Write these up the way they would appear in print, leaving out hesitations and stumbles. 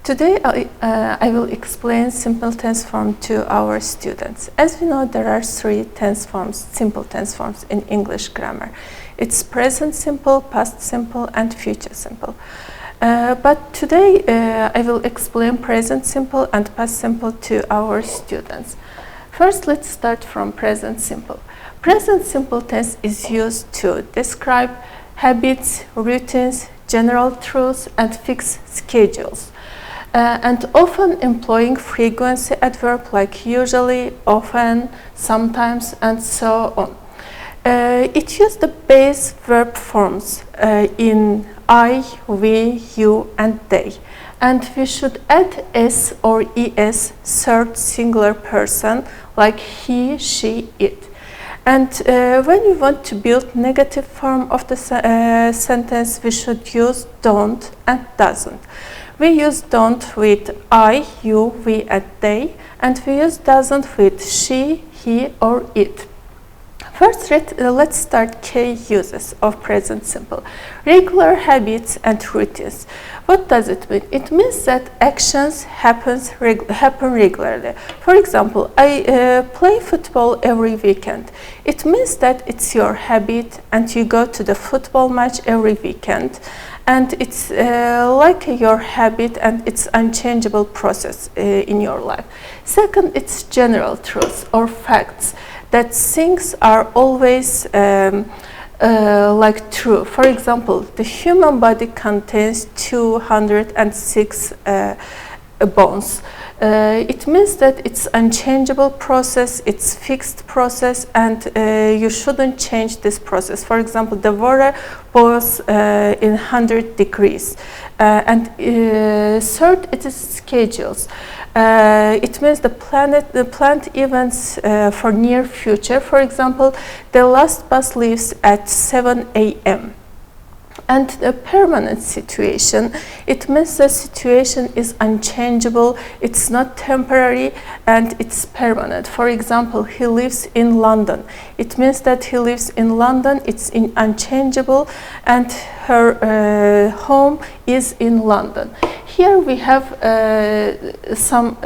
Today I will explain simple tense form to our students. As we know, there are three tense forms, simple tense forms in English grammar. It's present simple, past simple, and future simple. But today I will explain present simple and past simple to our students. First, let's start from present simple. Present simple tense is used to describe habits, routines, general truths, and fixed schedules. And often employing frequency adverb like usually, often, sometimes, and so on. It uses the base verb forms in I, we, you, and they. And we should add s or es, third singular person, like he, she, it. And when we want to build negative form of the sentence, we should use don't and doesn't. We use don't with I, you, we, and they, and we use doesn't with she, he, or it. First, let's start key uses of present simple. Regular habits and routines. What does it mean? It means that actions happen regularly. For example, I play football every weekend. It means that it's your habit and you go to the football match every weekend. And it's like your habit and it's unchangeable process in your life. Second, it's general truths or facts that things are always like true. For example, the human body contains 206 bones. It means that it's unchangeable process, it's fixed process, and you shouldn't change this process. For example, the water boils in 100 degrees. And third, it is schedules. It means the planned events for near future. For example, the last bus leaves at 7 a.m. And the permanent situation, it means the situation is unchangeable, it's not temporary, and it's permanent. For example, he lives in London. It means that he lives in London, it's unchangeable, and her home is in London. Here we have some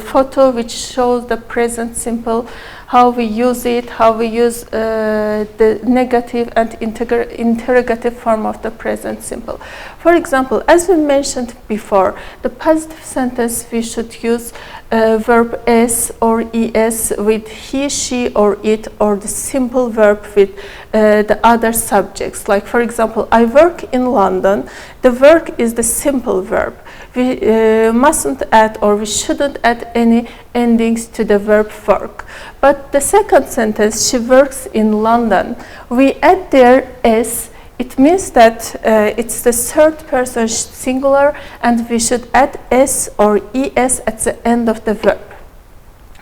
photo which shows the present simple, how we use it, how we use the negative and interrogative form of the present simple. For example, as we mentioned before, the positive sentence we should use verb s or es with he, she, or it, or the simple verb with the other subjects. Like, for example, I work in London. The work is the simple verb. We mustn't add or we shouldn't add any endings to the verb work. But the second sentence, she works in London, we add there s. It means that it's the third person singular and we should add s or es at the end of the verb.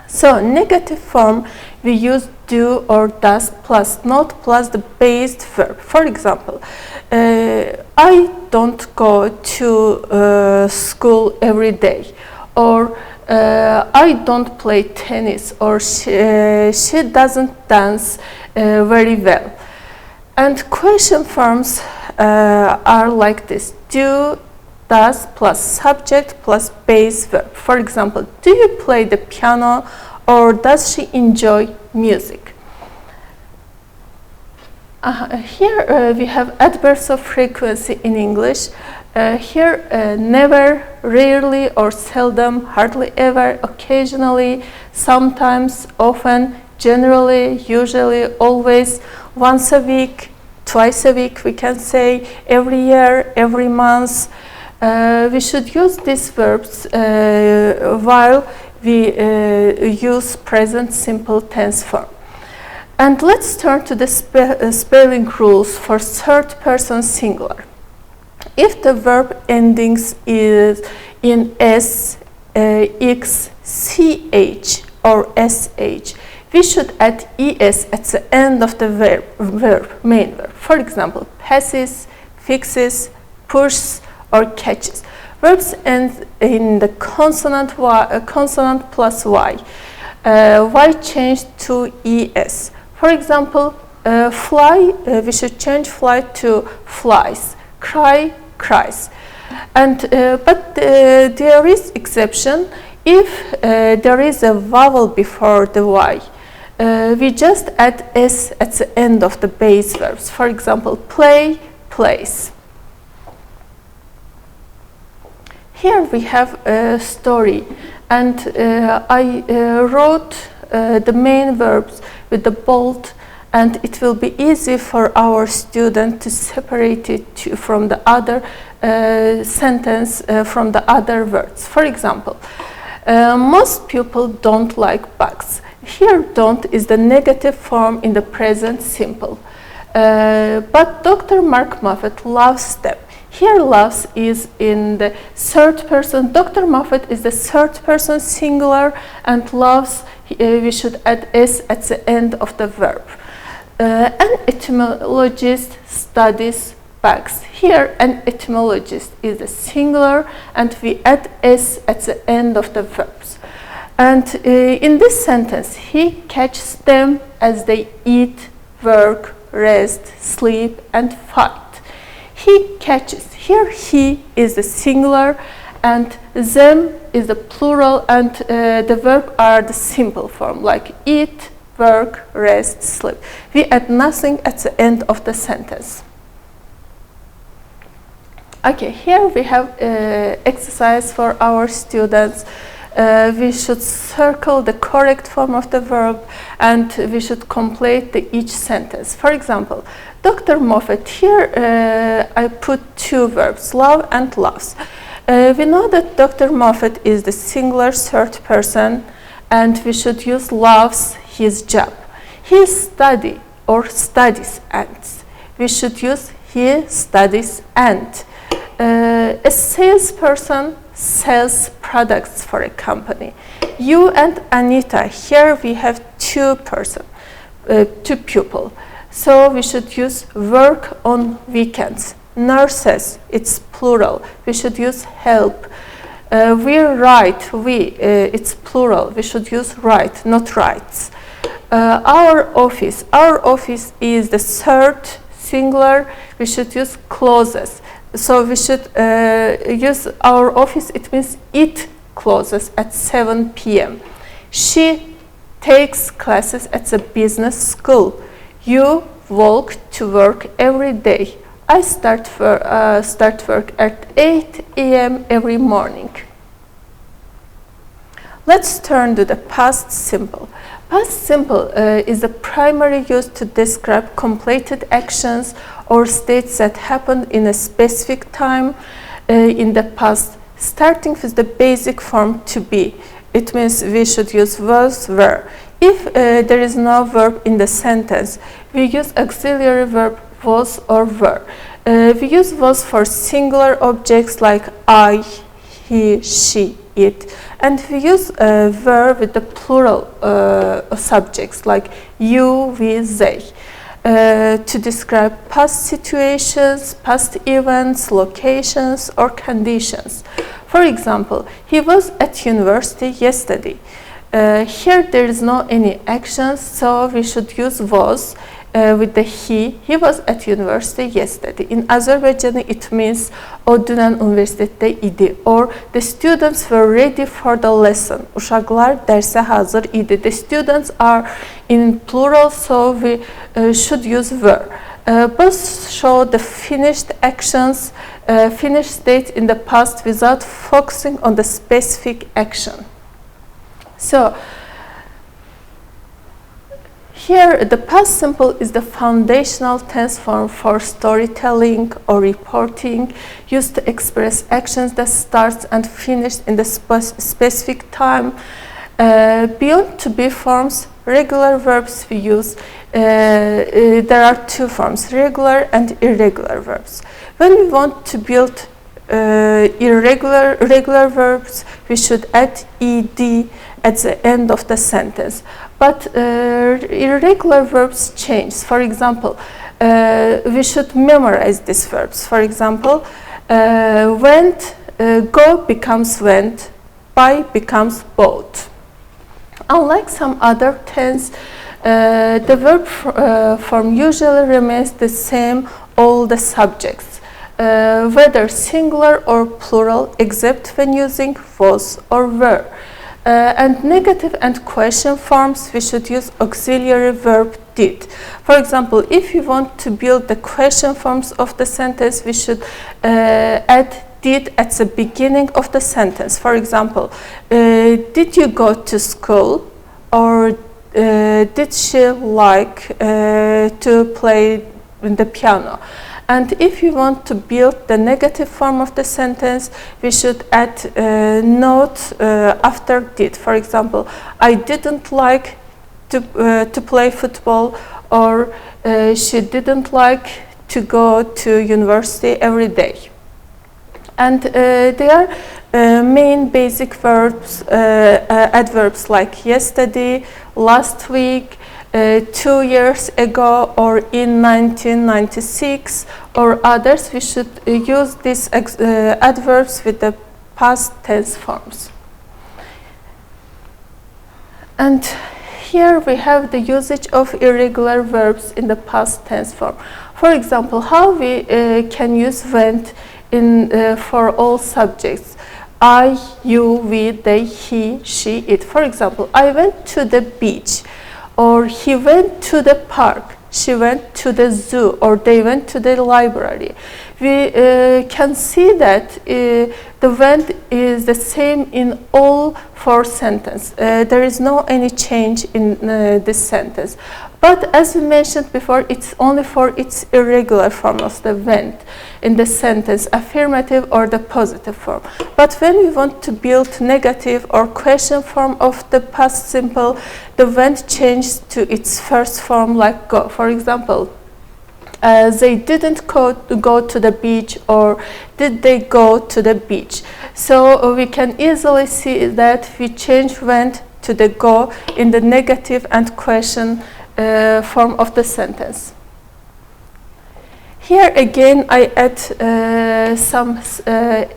So negative form, we use do or does plus not plus the based verb. For example, I don't go to school every day, or I don't play tennis, or she doesn't dance very well. And question forms are like this: do, does plus subject plus base verb. For example, do you play the piano, or does she enjoy music? Here we have adverbs of frequency in English. Here never, rarely or seldom, hardly ever, occasionally, sometimes, often, generally, usually, always, once a week, twice a week, we can say, every year, every month. We should use these verbs while we use present simple tense form. And let's turn to the spelling rules for third person singular. If the verb endings is in s, x, ch, or sh, we should add es at the end of the main verb. For example, passes, fixes, pushes, or catches. Verbs end in the consonant plus y. Y changed to es. For example, fly, we should change fly to flies. Cry, cries. But there is exception. If there is a vowel before the Y, we just add S at the end of the base verbs. For example, play, plays. Here we have a story, and I wrote the main verbs with the bold, and it will be easy for our student to separate it from the other sentence from the other words. For example, most people don't like bugs. Here don't is the negative form in the present simple. But Dr. Mark Moffat loves them. Here loves is in the third person. Dr. Moffat is the third person singular, and loves we should add S at the end of the verb. An etymologist studies bugs. Here an etymologist is the singular, and we add S at the end of the verbs. And in this sentence, he catches them as they eat, work, rest, sleep, and fight. He catches. Here he is the singular, and them is the plural, and the verb are the simple form, like eat, work, rest, sleep. We add nothing at the end of the sentence. Okay, here we have exercise for our students. We should circle the correct form of the verb, and we should complete each sentence. For example, Dr. Moffat, here I put two verbs, love and loves. We know that Dr. Moffat is the singular third person, and we should use loves his job. He study or studies ants. We should use he studies ant. A salesperson sells products for a company. You and Anita, here we have two people. So we should use work on weekends. Nurses, it's plural. We should use help. We write, it's plural. We should use write, not writes. Our office is the third singular. We should use closes. So we should use our office, it means it closes at 7 p.m. She takes classes at the business school. You walk to work every day. I start work at 8 a.m. every morning. Let's turn to the past simple. Past simple is the primary used to describe completed actions or states that happened in a specific time in the past, starting with the basic form to be. It means we should use was, were. If there is no verb in the sentence, we use auxiliary verb was or were. We use was for singular objects like I, he, she, it, and we use were with the plural subjects like you, we, they. To describe past situations, past events, locations, or conditions. For example, he was at university yesterday. Here there is no any actions, so we should use was with the he. He was at university yesterday. In Azerbaijani, it means o dünən üniversitede idi, or the students were ready for the lesson. Uşaqlar dərsə hazır idi. The students are in plural, so we should use were. Both show the finished actions, finished state in the past without focusing on the specific action. So, here, the past simple is the foundational tense form for storytelling or reporting, used to express actions that starts and finished in the specific time. Beyond to be forms, regular verbs we use. There are two forms, regular and irregular verbs. When we want to build regular verbs, we should add ed at the end of the sentence. But irregular verbs change. For example, we should memorize these verbs. For example, went, go becomes went, buy becomes bought. Unlike some other tense, the verb form usually remains the same all the subjects. whether singular or plural, except when using was or were. And negative and question forms, we should use auxiliary verb did. For example, if you want to build the question forms of the sentence, we should add did at the beginning of the sentence. For example, did you go to school? Or did she like to play the piano? And if you want to build the negative form of the sentence, we should add not after did. For example, I didn't like to play football, or she didn't like to go to university every day. And there are main basic verbs, adverbs like yesterday, last week, 2 years ago, or in 1996, or others. We should use these adverbs with the past tense forms. And here we have the usage of irregular verbs in the past tense form. For example, how we can use went for all subjects. I, you, we, they, he, she, it. For example, I went to the beach, or he went to the park, she went to the zoo, or they went to the library. We can see that the went is the same in all 4 sentences. There is no any change in this sentence. But as we mentioned before, it's only for its irregular form of the went in the sentence, affirmative or the positive form. But when we want to build negative or question form of the past simple, the went changes to its first form, like go. For example, they didn't go to the beach, or did they go to the beach? So we can easily see that we change went to the go in the negative and question form of the sentence. Here again, I add some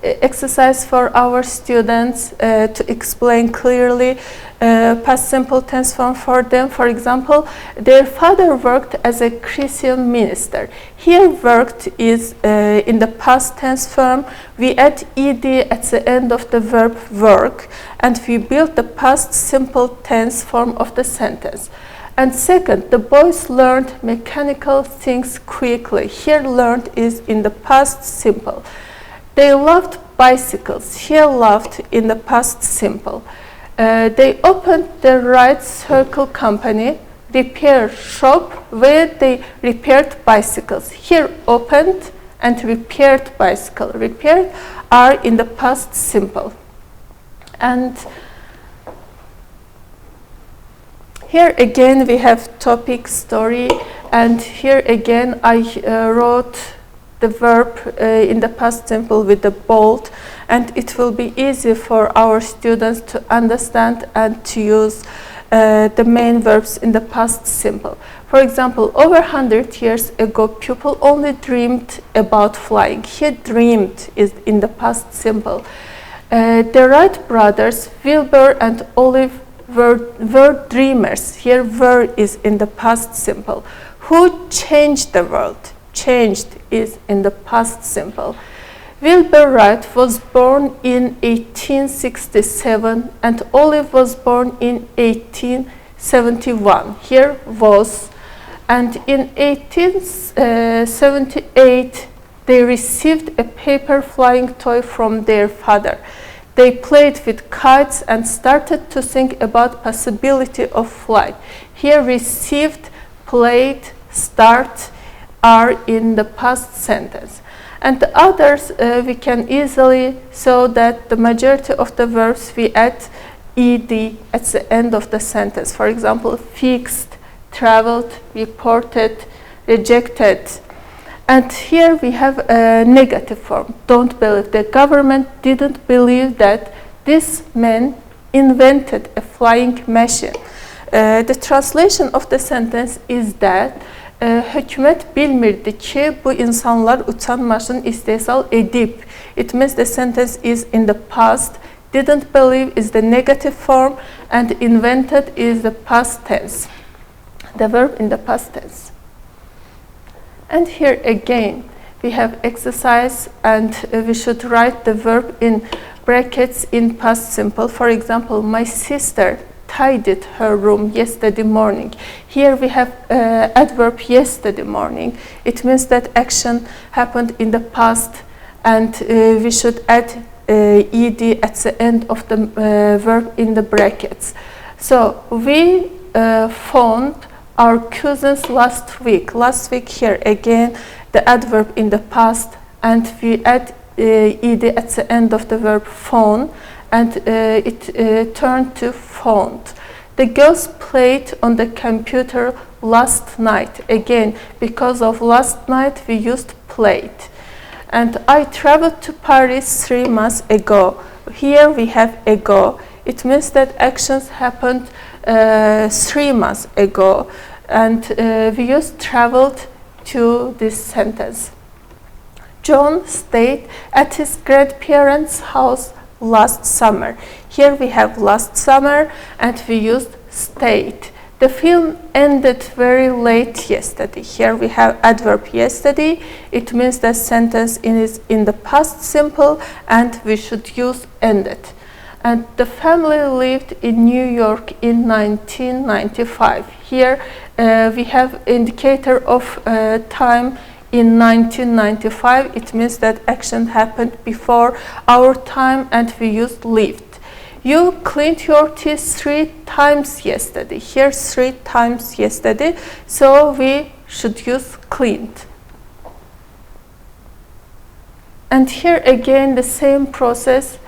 exercise for our students to explain clearly past simple tense form for them. For example, their father worked as a Christian minister. Here, worked is in the past tense form. We add ed at the end of the verb work, and we build the past simple tense form of the sentence. And second, the boys learned mechanical things quickly. Here, learned is in the past simple. They loved bicycles. Here, loved in the past simple. They opened the right circle company, repair shop, where they repaired bicycles. Here, opened and repaired bicycle. Repaired are in the past simple. And here again we have topic, story, and here again I wrote the verb in the past simple with the bold, and it will be easy for our students to understand and to use the main verbs in the past simple. For example, over 100 years ago, people only dreamed about flying. Here, dreamed is in the past simple. The Wright brothers, Wilbur and Olive, were dreamers. Here, were is in the past simple. Who changed the world? Changed is in the past simple. Wilbur Wright was born in 1867 and Olive was born in 1871. Here was. And in 1878, they received a paper flying toy from their father. They played with kites and started to think about possibility of flight. Here, received, played, start are in the past sentence. And the others, we can easily show that the majority of the verbs we add ed at the end of the sentence. For example, fixed, traveled, reported, rejected. And here we have a negative form. Don't believe. The government didn't believe that this man invented a flying machine. The translation of the sentence is that hükümet bilmirdi ki bu insanlar uçan maşın istehsal edip. It means the sentence is in the past. Didn't believe is the negative form, and invented is the past tense. The verb in the past tense. And here again, we have exercise, and we should write the verb in brackets in past simple. For example, my sister tidied her room yesterday morning. Here we have adverb yesterday morning. It means that action happened in the past, and we should add ed at the end of the verb in the brackets. So we phoned our cousins last week. Last week, here again the adverb in the past, and we add ed at the end of the verb phone, and it turned to phoned. The girls played on the computer last night. Again, because of last night we used played. And I traveled to Paris 3 months ago. Here we have ago. It means that actions happened 3 months ago, and we used traveled to this sentence. John stayed at his grandparents' house last summer. Here we have last summer, and we used stayed. The film ended very late yesterday. Here we have adverb yesterday. It means the sentence is in the past simple, and we should use ended. And the family lived in New York in 1995. Here we have indicator of time in 1995. It means that action happened before our time, and we used lived. You cleaned your teeth 3 times yesterday. Here 3 times yesterday, so we should use cleaned. And here again the same process.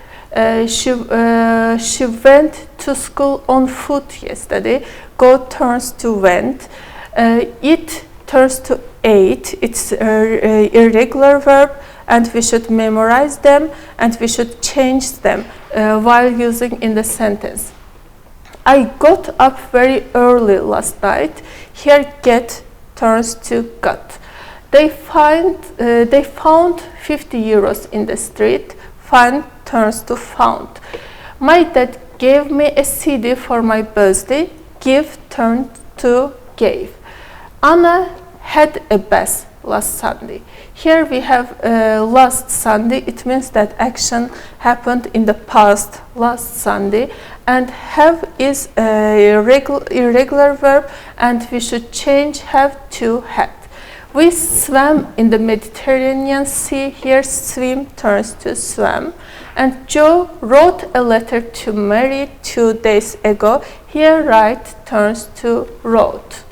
She went to school on foot yesterday. Go turns to went. It turns to ate. It's an irregular verb, and we should memorize them, and we should change them while using in the sentence. I got up very early last night. Here get turns to got. They found 50 euros in the street. Find turns to found. My dad gave me a CD for my birthday. Give turned to gave. Anna had a bath last Sunday. Here we have last Sunday. It means that action happened in the past last Sunday, and have is a irregular verb, and we should change have to had. We swam in the Mediterranean Sea. Here swim turns to swam. And Joe wrote a letter to Mary 2 days ago. Here write turns to wrote.